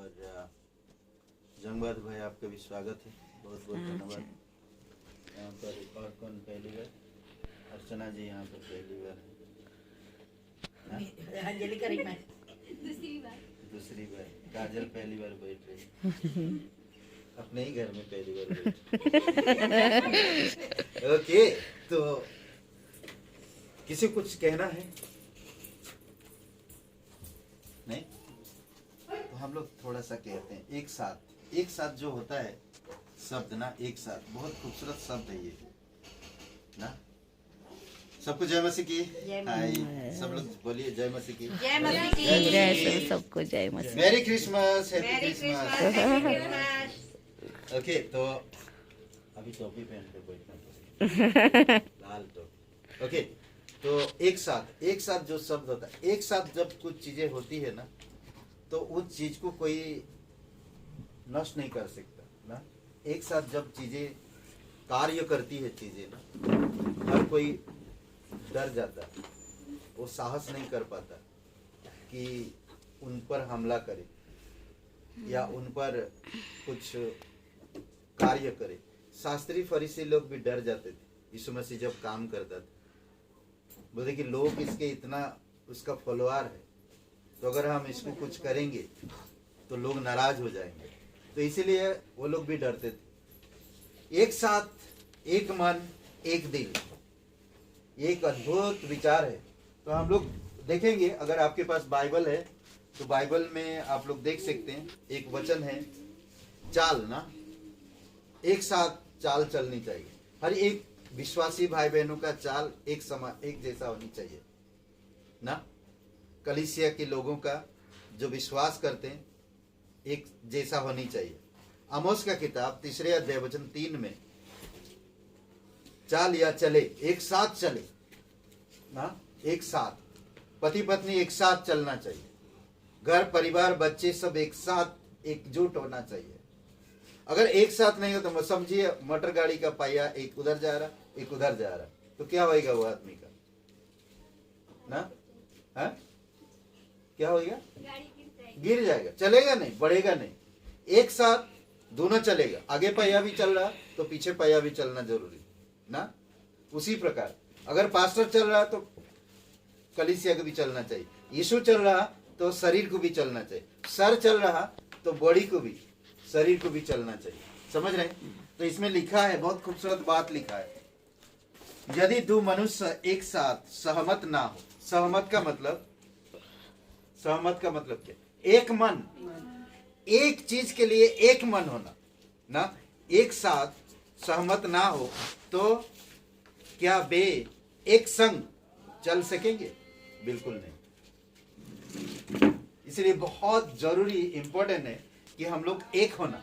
और जंगबाद भाई आपका भी स्वागत है, बहुत बहुत धन्यवाद। यहाँ पर और कौन पहली बार? अर्चना जी यहाँ पर पहली बार है। अंजलि करी मैं दूसरी बार। काजल पहली बार बैठ रही, अपने ही घर में पहली बार बैठ। ओके, तो किसी कुछ कहना है? नहीं तो हम लोग थोड़ा सा कहते हैं एक साथ। एक साथ जो होता है शब्द ना, एक साथ बहुत खूबसूरत शब्द है ये ना। सबको जय मसीह की। हाय, सब लोग बोलिए जय मसीह की। जय मसीह की। जय सबको जय मसीह। Merry Christmas, happy Christmas. Christmas. Okay, तो अभी टोपी पहन के बैठना पड़ेगा, लाल टोपी। ओके, तो एक साथ जो शब्द होता है, एक साथ जब कुछ चीजें होती है ना, तो उस चीज को कोई नष्ट नहीं कर सकता ना। एक साथ जब चीजें कार्य करती है चीजें ना, हर कोई डर जाता है, वो साहस नहीं कर पाता कि उन पर हमला करे या उन पर कुछ कार्य करे। शास्त्री फरीसी लोग भी डर जाते थे यीशु मसीह जब काम करता था। बोले कि लोग इसके इतना उसका फॉलोअर है, तो अगर हम इसको कुछ करेंगे तो लोग नाराज हो जाएंगे, तो इसीलिए वो लोग भी डरते थे। एक साथ, एक मन, एक दिल, एक अद्भुत विचार है। तो हम लोग देखेंगे, अगर आपके पास बाइबल है तो बाइबल में आप लोग देख सकते हैं, एक वचन है चाल ना। एक साथ चाल चलनी चाहिए। हर एक विश्वासी भाई बहनों का चाल एक समान, एक जैसा होनी चाहिए ना। कलीसिया के लोगों का जो विश्वास करते हैं एक जैसा होनी चाहिए। आमोस का किताब 3 अध्याय वचन 3 में चाल या चले, एक साथ चले ना। एक साथ पति पत्नी एक साथ चलना चाहिए। घर परिवार बच्चे सब एक साथ एकजुट होना चाहिए। अगर एक साथ नहीं हो तो समझिए मोटर गाड़ी का पहिया एक उधर जा रहा, एक उधर जा रहा, तो क्या होएगा वो आदमी का ना? है क्या होएगा? गिर जाएगा, चलेगा नहीं, बढ़ेगा नहीं। एक साथ दोनों चलेगा, आगे पहिया भी चल रहा तो पीछे पहिया भी चलना जरूरी ना। उसी प्रकार अगर पास्टर चल रहा तो कलीसिया को भी चलना चाहिए। यीशु चल रहा तो शरीर को भी चलना चाहिए। सर चल रहा तो बॉडी को भी, शरीर को भी चलना चाहिए। समझ रहे? तो इसमें लिखा है, बहुत खूबसूरत बात लिखा है, यदि दो मनुष्य एक साथ सहमत ना हो। सहमत का मतलब क्या? एक मन, एक चीज के लिए एक मन होना ना। एक साथ सहमत ना हो तो क्या वे एक संग चल सकेंगे? बिल्कुल नहीं। इसलिए बहुत जरूरी, इंपॉर्टेंट है कि हम लोग एक होना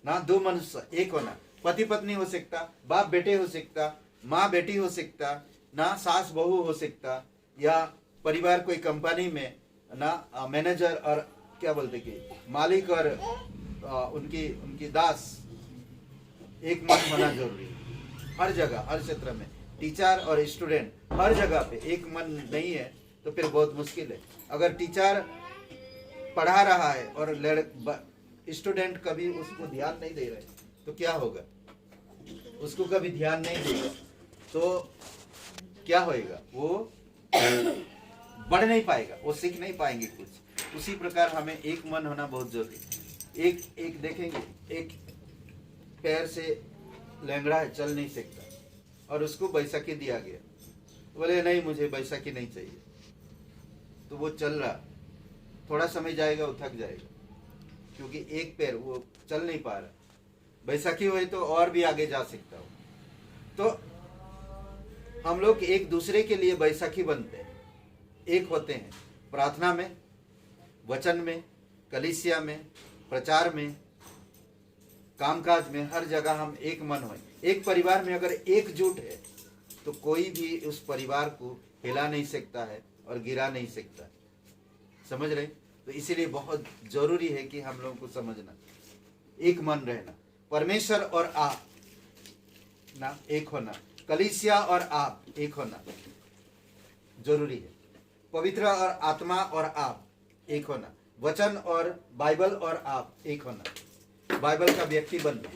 ना। दो मनुष्य एक होना, पति पत्नी हो सकता, बाप बेटे हो सकता, माँ बेटी हो सकता ना, सास बहू हो सकता, या परिवार कोई कंपनी में ना, मैनेजर और क्या बोलते कि मालिक और उनकी दास, एक मन होना जरूरी है। हर जगह, हर क्षेत्र में, टीचर और स्टूडेंट, हर जगह पे एक मन नहीं है तो फिर बहुत मुश्किल है। अगर टीचर पढ़ा रहा है और स्टूडेंट कभी उसको ध्यान नहीं दे रहे तो क्या होगा? उसको कभी ध्यान नहीं देगा तो क्या होएगा? वो बढ़ नहीं पाएगा, वो सीख नहीं पाएंगे कुछ। उसी प्रकार हमें एक मन होना बहुत जरूरी है। एक देखेंगे, एक पैर से लंगड़ा है, चल नहीं सकता, और उसको बैसाखी दिया गया, बोले नहीं मुझे बैसाखी नहीं चाहिए, तो वो चल रहा, थोड़ा समय जाएगा वो थक जाएगा, क्योंकि एक पैर वो चल नहीं पा रहा। बैसाखी हुई तो और भी आगे जा सकता हो। तो हम लोग एक दूसरे के लिए बैसाखी बनते हैं, एक होते हैं प्रार्थना में, वचन में, कलीसिया में, प्रचार में, कामकाज में, हर जगह हम एक मन होए। एक परिवार में अगर एकजुट है तो कोई भी उस परिवार को हिला नहीं सकता है और गिरा नहीं सकता। समझ रहे? तो इसीलिए बहुत जरूरी है कि हम लोगों को समझना, एक मन रहना, परमेश्वर और आप ना एक होना, कलीसिया और आप एक होना जरूरी है। पवित्र और आत्मा और आप एक होना, वचन और बाइबल और आप एक होना, बाइबल का व्यक्ति बनना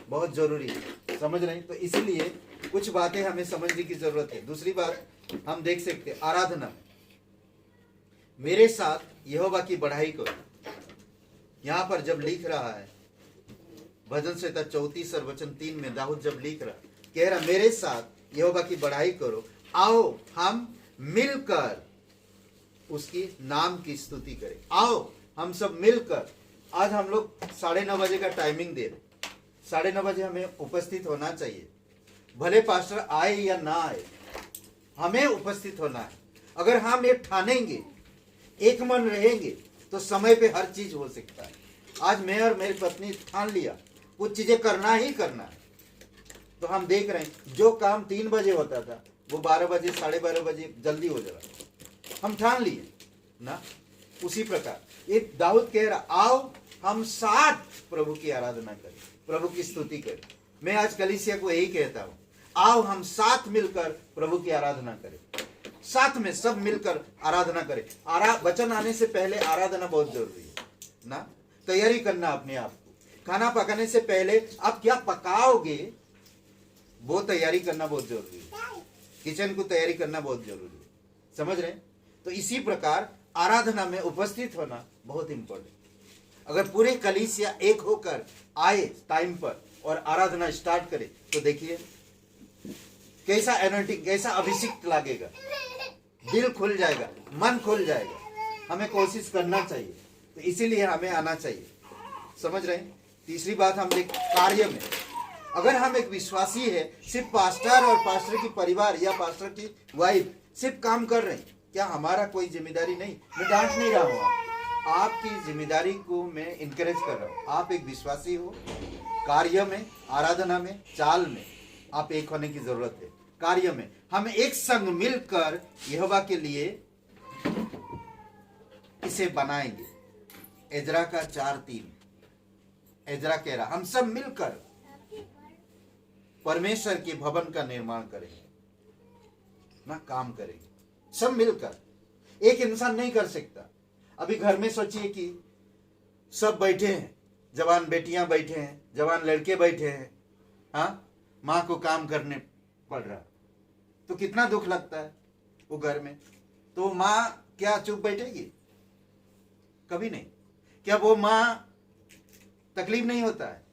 बहुत जरूरी है, समझ रहे हैं। तो इसीलिए कुछ बातें हमें समझने की जरूरत है। दूसरी बात हम देख सकते हैं, आराधना में मेरे साथ यहोवा की बढ़ाई करो। यहां पर जब लिख रहा है भजन संहिता 34 और वचन 3 में दाऊद जब लिख रहा, कह रहा मेरे साथ यहोवा की बढ़ाई करो, आओ हम मिलकर उसकी नाम की स्तुति करें। आओ हम सब मिलकर, आज हम लोग 9:30 बजे का टाइमिंग दे रहे, 9:30 बजे हमें उपस्थित होना चाहिए। भले पास्टर आए या ना आए, हमें उपस्थित होना है। अगर हम ये ठानेंगे, एक मन रहेंगे, तो समय पे हर चीज हो सकता है। आज मैं और मेरी पत्नी ठान लिया कुछ चीजें करना ही करना है, तो हम देख रहे हैं जो काम 3 बजे होता था वो 12 बजे 12:30 बजे जल्दी हो जाएगा। हम ठान लिए ना। उसी प्रकार एक दाऊद कह रहा, आओ हम साथ प्रभु की आराधना करें, प्रभु की स्तुति करें। मैं आज कलीसिया को यही कहता हूं, आओ हम साथ मिलकर प्रभु की आराधना करें, साथ में सब मिलकर आराधना करें। वचन आने से पहले आराधना बहुत जरूरी है ना। तैयारी करना अपने आप को, खाना पकाने से पहले आप क्या पकाओगे वो तैयारी करना बहुत जरूरी है। किचन को तैयारी करना बहुत जरूरी है, समझ रहे हैं। तो इसी प्रकार आराधना में उपस्थित होना बहुत इंपॉर्टेंट। अगर पूरे कलीसिया एक होकर आए टाइम पर और आराधना स्टार्ट करे, तो देखिए कैसा एनर्जी, कैसा अभिषेक लागेगा, दिल खुल जाएगा, मन खुल जाएगा। हमें कोशिश करना चाहिए, तो इसीलिए हमें आना चाहिए, समझ रहे हैं। तीसरी बात हम देख, कार्य में अगर हम एक विश्वासी है, सिर्फ पास्टर और पास्टर की परिवार या पास्टर की वाइफ सिर्फ काम कर रहे हैं, क्या हमारा कोई जिम्मेदारी नहीं? मैं डांट नहीं रहा हूं, आपकी जिम्मेदारी को मैं इनकरेज कर रहा हूं। आप एक विश्वासी हो, कार्य में, आराधना में, चाल में आप एक होने की जरूरत है। कार्य में हम एक संग मिलकर यहोवा के लिए इसे बनाएंगे। एजरा का 4:3 एजरा कह रहा, हम सब मिलकर परमेश्वर के भवन का निर्माण करेंगे ना, काम करेंगे सब मिलकर। एक इंसान नहीं कर सकता। अभी घर में सोचिए कि सब बैठे हैं, जवान बेटियां बैठे हैं, जवान लड़के बैठे हैं, हाँ, माँ को काम करने पड़ रहा, तो कितना दुख लगता है वो घर में। तो माँ क्या चुप बैठेगी? कभी नहीं। क्या वो माँ तकलीफ नहीं होता है?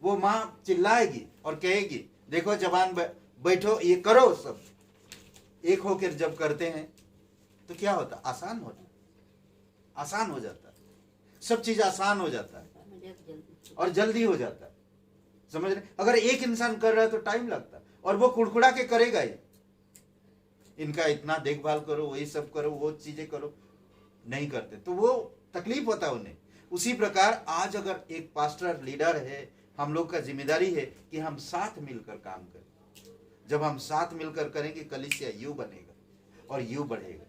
वो माँ चिल्लाएगी और कहेगी, देखो जवान बैठो, ये करो। सब एक होकर जब करते हैं तो क्या होता? आसान होता, आसान हो जाता है, सब चीज आसान हो जाता है और जल्दी हो जाता है, समझ रहे। अगर एक इंसान कर रहा है तो टाइम लगता है, और वो कुड़कुड़ा के करेगा ही, इनका इतना देखभाल करो, वही सब करो, वो चीजें करो, नहीं करते तो वो तकलीफ होता है उन्हें। उसी प्रकार आज अगर एक पास्टर लीडर है, हम लोग का जिम्मेदारी है कि हम साथ मिलकर काम करें। जब हम साथ मिलकर करेंगे, कलीसिया यूं बनेगा और यूं बढ़ेगा।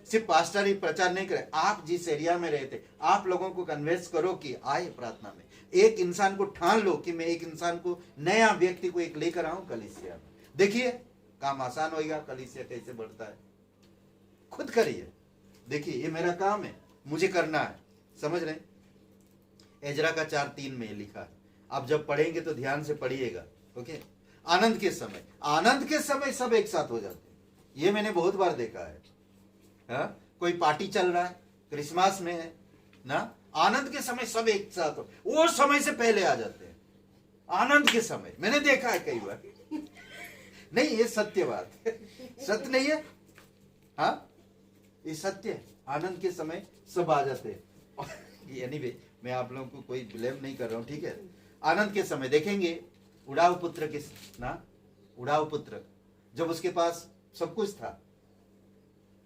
सिर्फ पास्टर ही प्रचार नहीं करे, आप जिस एरिया में रहते, आप लोगों को कन्विंस करो कि आए प्रार्थना में। एक इंसान को ठान लो कि मैं एक इंसान को, नया व्यक्ति को एक लेकर आऊं कलीसिया में। देखिए काम आसान होगा, कलीसिया कैसे बढ़ता है। खुद करिए, देखिए ये मेरा काम है, मुझे करना है, समझ रहे। एजरा का 4:3 में लिखा है, आप जब पढ़ेंगे तो ध्यान से पढ़िएगा, ओके। आनंद के समय, आनंद के समय सब एक साथ हो जाते हैं, ये मैंने बहुत बार देखा है। हा? कोई पार्टी चल रहा है, क्रिसमस में है ना, आनंद के समय सब एक साथ हो, वो समय से पहले आ जाते हैं। आनंद के समय मैंने देखा है कई बार। नहीं, ये सत्य बात है, सत्य नहीं है, हाँ ये सत्य है। आनंद के समय सब आ जाते हैं। एनीवे, मैं आप लोगों को कोई ब्लेम नहीं कर रहा हूं, ठीक है। आनंद के समय देखेंगे, उड़ाऊ पुत्र के ना, उड़ाऊ पुत्र जब उसके पास सब कुछ था,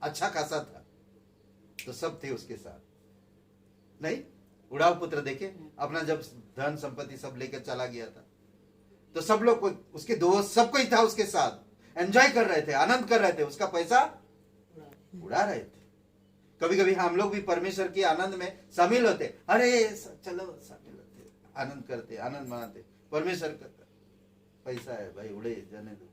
अच्छा खासा था, तो सब थे उसके साथ। नहीं, उड़ाऊ पुत्र देखे अपना जब धन संपत्ति सब लेकर चला गया था, तो सब लोग को, उसके दोस्त सब कोई था उसके साथ, एंजॉय कर रहे थे, आनंद कर रहे थे, उसका पैसा उड़ा रहे थे। कभी कभी हम लोग भी परमेश्वर के आनंद में शामिल होते, अरे चलो शामिल होते, आनंद करते, आनंद मनाते। परमेश्वर का पैसा है भाई, उड़े जाने दो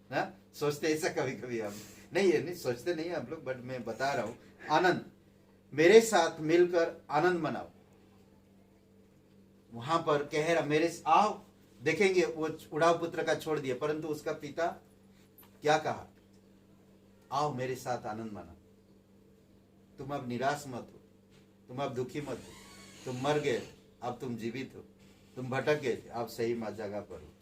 ना, सोचते ऐसा कभी कभी हम। नहीं, ये नहीं सोचते नहीं हम लोग, बट मैं बता रहा हूं, आनंद मेरे साथ मिलकर आनंद मनाओ। वहां पर कह रहा मेरे आओ, देखेंगे वो उड़ाव पुत्र का छोड़ दिया, परंतु उसका पिता क्या कहा, आओ मेरे साथ आनंद मनाओ। तुम अब निराश मत हो, तुम अब दुखी मत हो, तुम मर गए अब तुम जीवित हो, तुम भटक गए आप सही जगह पर हो।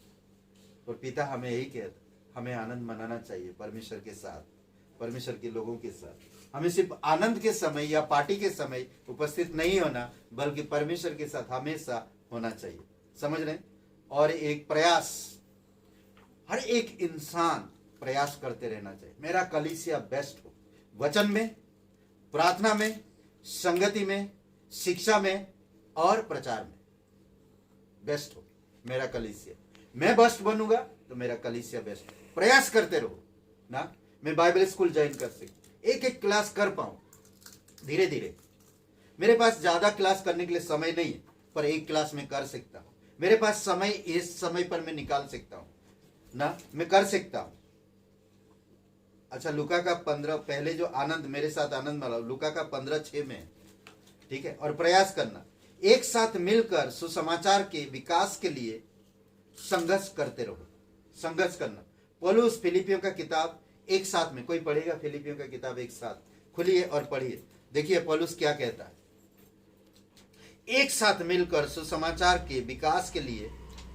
और पिता हमें यही कहता, हमें आनंद मनाना चाहिए परमेश्वर के साथ, परमेश्वर के लोगों के साथ। हमें सिर्फ आनंद के समय या पार्टी के समय उपस्थित नहीं होना, बल्कि परमेश्वर के साथ हमेशा होना चाहिए। समझ रहे हैं? और एक प्रयास, हर एक इंसान प्रयास करते रहना चाहिए, मेरा कलीसिया बेस्ट हो, वचन में, प्रार्थना में, संगति में, शिक्षा में और प्रचार में बेस्ट हो मेरा कलीसिया। मैं बेस्ट बनूंगा तो मेरा कलीसिया बेस्ट। प्रयास करते रहो ना। मैं बाइबल स्कूल ज्वाइन कर सकती, एक एक क्लास कर पाऊं धीरे धीरे। मेरे पास ज्यादा क्लास करने के लिए समय नहीं है, पर एक क्लास में कर सकता हूं। मेरे पास समय, इस समय पर मैं निकाल सकता हूं ना, मैं कर सकता हूं। अच्छा, लूका का 15, पहले जो आनंद, मेरे साथ आनंद मनाओ, लूका का 15:6 में है, ठीक है। और प्रयास करना, एक साथ मिलकर सुसमाचार के विकास के लिए संघर्ष करते रहो। संघर्ष करना। पौलुस फिलिपियों का किताब एक साथ में, कोई पढ़ेगा फिलिपियों का किताब एक साथ, खुलिए और पढ़िए। देखिए पौलुस क्या कहता है, एक साथ मिलकर सुसमाचार के विकास के लिए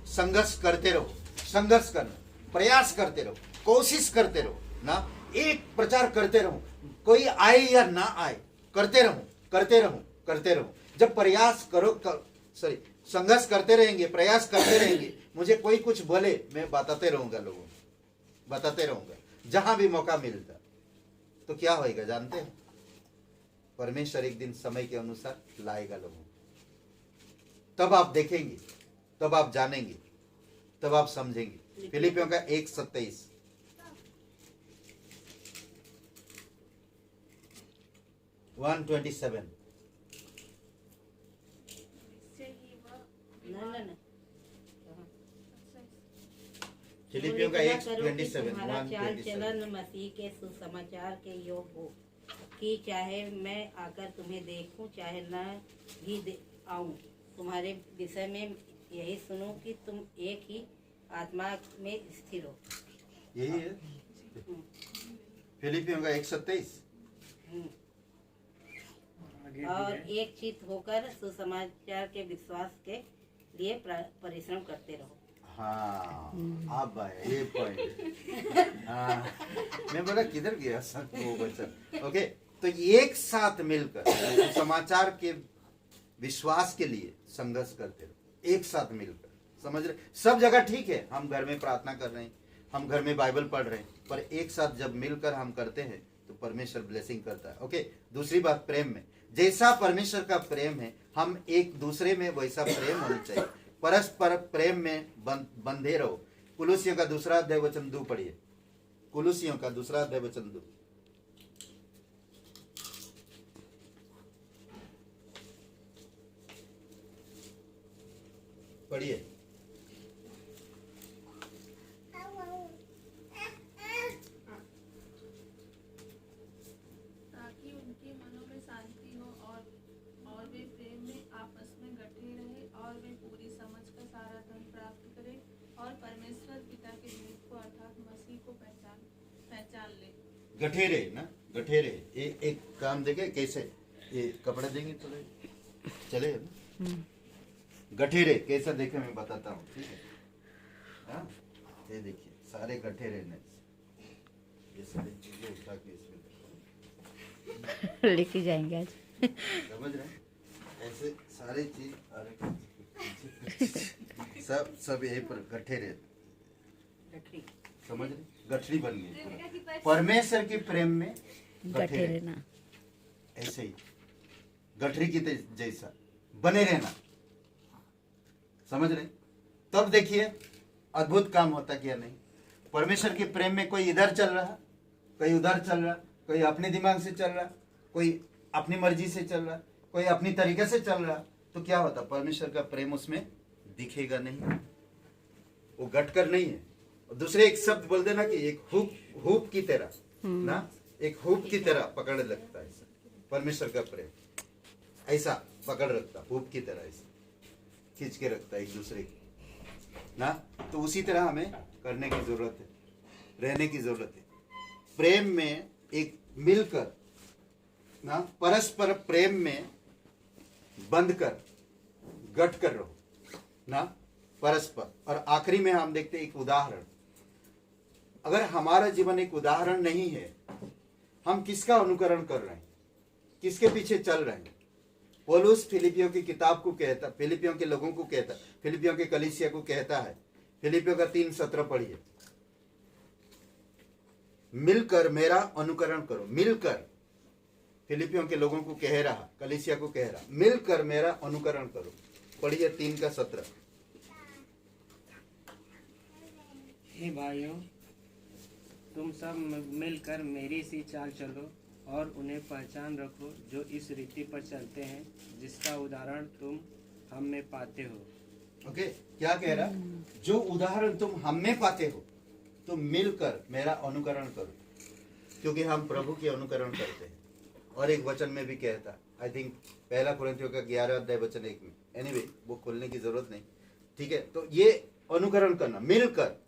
संघर्ष करते रहो। संघर्ष करना, प्रयास करते रहो, कोशिश करते रहो ना। एक प्रचार करते रहो, कोई आए या ना आए, करते रहो, करते रहो, करते रहो। जब प्रयास करो, सॉरी, संघर्ष करते रहेंगे, प्रयास करते रहेंगे, मुझे कोई कुछ बोले, मैं बताते रहूंगा, लोगों को बताते रहूंगा जहां भी मौका मिलता। तो क्या होएगा जानते हैं? परमेश्वर एक दिन समय के अनुसार लाएगा लोगों को। तब आप देखेंगे, तब आप जानेंगे, तब आप समझेंगे। फिलिपियों का 1:27, ना फिलिपियों का 1:27, तुम्हारा चाल 1:27। चलन मसीह के सुसमाचार के योग हो, कि चाहे मैं आकर तुम्हें देखूं, चाहे न भी आऊं, तुम्हारे विषय में यही सुनूं कि तुम एक ही आत्मा में स्थिर हो। यही है फिलिपियों का 1:27। और एक चित होकर सुसमाचार के विश्वास के लिए परिश्रम करते रहो। हाँ, अब आया ये पॉइंट। हाँ, मैं बोला किधर गया वो वचन। ओके, तो एक साथ मिलकर समाचार के विश्वास के लिए संघर्ष करते रहो, एक साथ मिलकर। समझ रहे? सब जगह ठीक है, हम घर में प्रार्थना कर रहे हैं, हम घर में बाइबल पढ़ रहे हैं, पर एक साथ जब मिलकर हम करते हैं तो परमेश्वर ब्लेसिंग करता है। ओके, दूसरी बात, प्रेम में, जैसा परमेश्वर का प्रेम है, हम एक दूसरे में वैसा प्रेम होना चाहिए। परस्पर प्रेम में बंधे रहो। कुलुसियों का 2 अध्याय वचन 2 पढ़िए। कुलुसियों का 2 अध्याय वचन 2 पढ़िए। ताकि उनके मनों में शांति हो और वे प्रेम में आपस में गठे रहे, और वे पूरी समझ का सारा धन प्राप्त करें, और परमेश्वर पिता के निमित्त को अर्थात मसीह को पहचान ले। गठे रहे ना, गठे रहे। एक काम देखे कैसे, ये कपड़े देंगे थोड़े चले ना। गठे रहे कैसा देखे, मैं बताता हूँ, ठीक है। हाँ, ये देखिए सारे गठे रहने, ये सारी चीजें उठा के इसमें लेके जाएंगे आज। समझ रहे हैं? ऐसे सारे चीज, अरे सब यही पर गठे रहते। समझ रहे? गठरी बन गई। परमेश्वर के प्रेम में गठे रहना, ऐसे ही गठरी की जैसा बने रहना। समझ रहे? तब देखिए अद्भुत काम होता क्या नहीं। परमेश्वर के प्रेम में कोई इधर चल रहा, कोई उधर चल रहा, कोई अपने दिमाग से चल रहा, कोई अपनी मर्जी से चल रहा, कोई अपनी तरीके से चल रहा, तो क्या होता? परमेश्वर का प्रेम उसमें दिखेगा नहीं, वो गटकर नहीं है। दूसरे एक शब्द बोल देना कि एक हुप की तरह ना, एक हुप की तरह पकड़ लगता है परमेश्वर का प्रेम। ऐसा पकड़ रखता, भूप की तरह ऐसा खींच के रखता एक दूसरे की ना। तो उसी तरह हमें करने की जरूरत है, रहने की जरूरत है। प्रेम में एक मिलकर ना, परस्पर प्रेम में बंध कर गठ कर रहो ना, परस्पर। और आखिरी में हम देखते हैं एक उदाहरण। अगर हमारा जीवन एक उदाहरण नहीं है, हम किसका अनुकरण कर रहे हैं, किसके पीछे चल रहे हैं? पौलुस फिलिपियों की किताब को कहता, फिलिपियों के लोगों को कहता, फिलिपियों के कलीसिया को कहता है, फिलिपियों का 3:17 पढ़िए, मिलकर मेरा अनुकरण करो। मिलकर फिलिपियों के लोगों को कह रहा, कलीसिया को कह रहा, मिलकर मेरा अनुकरण करो। पढ़िए 3:17। हे भाइयों, तुम सब मिलकर मेरी सी चाल चलो और उन्हें पहचान रखो जो इस रीति पर चलते हैं जिसका उदाहरण तुम हम में पाते हो। ओके, क्या कह रहा? जो उदाहरण तुम हम में पाते हो, तुम मिलकर मेरा अनुकरण करो, क्योंकि हम प्रभु के अनुकरण करते हैं। और एक वचन में भी कहता, आई थिंक 1 कुरिन्थियों का 11 अध्याय वचन 1 में, एनीवे वो खोलने की जरूरत नहीं, ठीक है। तो ये अनुकरण करना, मिलकर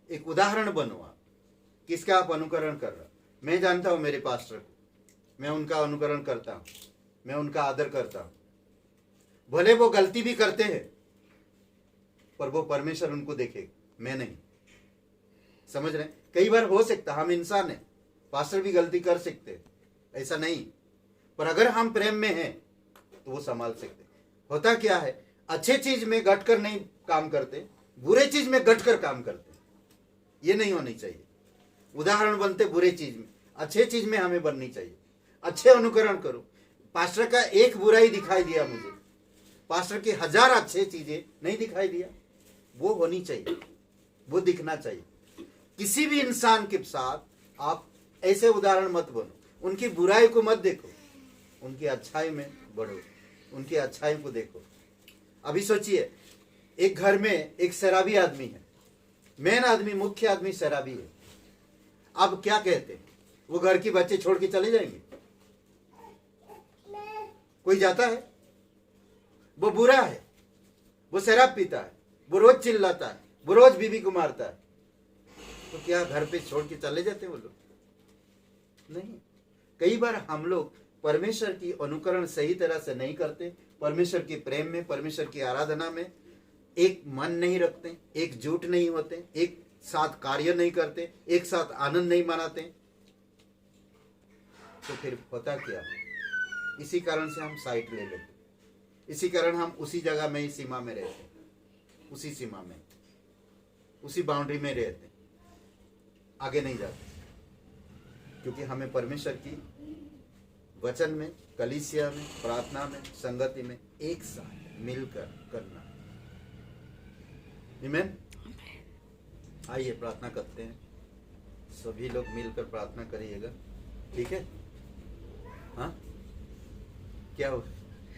एक उदाहरण बनो आप। किसका आप अनुकरण कर रहे? मैं जानता हूं मेरे पास्टर को, मैं उनका अनुकरण करता हूं, मैं उनका आदर करता हूं। भले वो गलती भी करते हैं, पर वो परमेश्वर उनको देखेगा, मैं नहीं। समझ रहे? कई बार हो सकता, हम इंसान हैं, पास्टर भी गलती कर सकते हैं, ऐसा नहीं, पर अगर हम प्रेम में हैं तो वो संभाल सकते। होता क्या है, अच्छे चीज में गट कर नहीं काम करते, बुरे चीज में गट कर काम करते। ये नहीं होनी चाहिए। उदाहरण बनते बुरे चीज में, अच्छे चीज में हमें बननी चाहिए। अच्छे अनुकरण करो। पास्टर का एक बुराई दिखाई दिया मुझे, पास्टर की 1000 अच्छे चीजें नहीं दिखाई दिया, वो होनी चाहिए, वो दिखना चाहिए। किसी भी इंसान के साथ आप ऐसे उदाहरण मत बनो, उनकी बुराई को मत देखो, उनकी अच्छाई में बढ़ो, उनकी अच्छाई को देखो। अभी सोचिए, एक घर में एक शराबी आदमी है, मेन आदमी, मुख्य आदमी शराबी है। अब क्या कहते हैं, वो घर की बच्चे छोड़ के चले जाएंगे? कोई जाता है? वो बुरा है, वो शराब पीता है, वो रोज चिल्लाता है, वो रोज बीवी को मारता है, तो क्या घर पे छोड़ के चले जाते हैं वो लोग? नहीं। कई बार हम लोग परमेश्वर की अनुकरण सही तरह से नहीं करते, परमेश्वर के प्रेम में, परमेश्वर की आराधना में एक मन नहीं रखते, एकजुट नहीं होते, एक साथ कार्य नहीं करते, एक साथ आनंद नहीं मनाते, तो फिर होता क्या? इसी कारण से हम साइट ले लेते, इसी कारण हम उसी जगह में ही सीमा में रहते, उसी सीमा में, उसी बाउंड्री में रहते, आगे नहीं जाते। क्योंकि हमें परमेश्वर की वचन में, कलीसिया में, प्रार्थना में, संगति में एक साथ मिलकर करना। आमीन। आइए प्रार्थना करते हैं, सभी लोग मिलकर प्रार्थना करिएगा, ठीक है? हाँ, क्या हो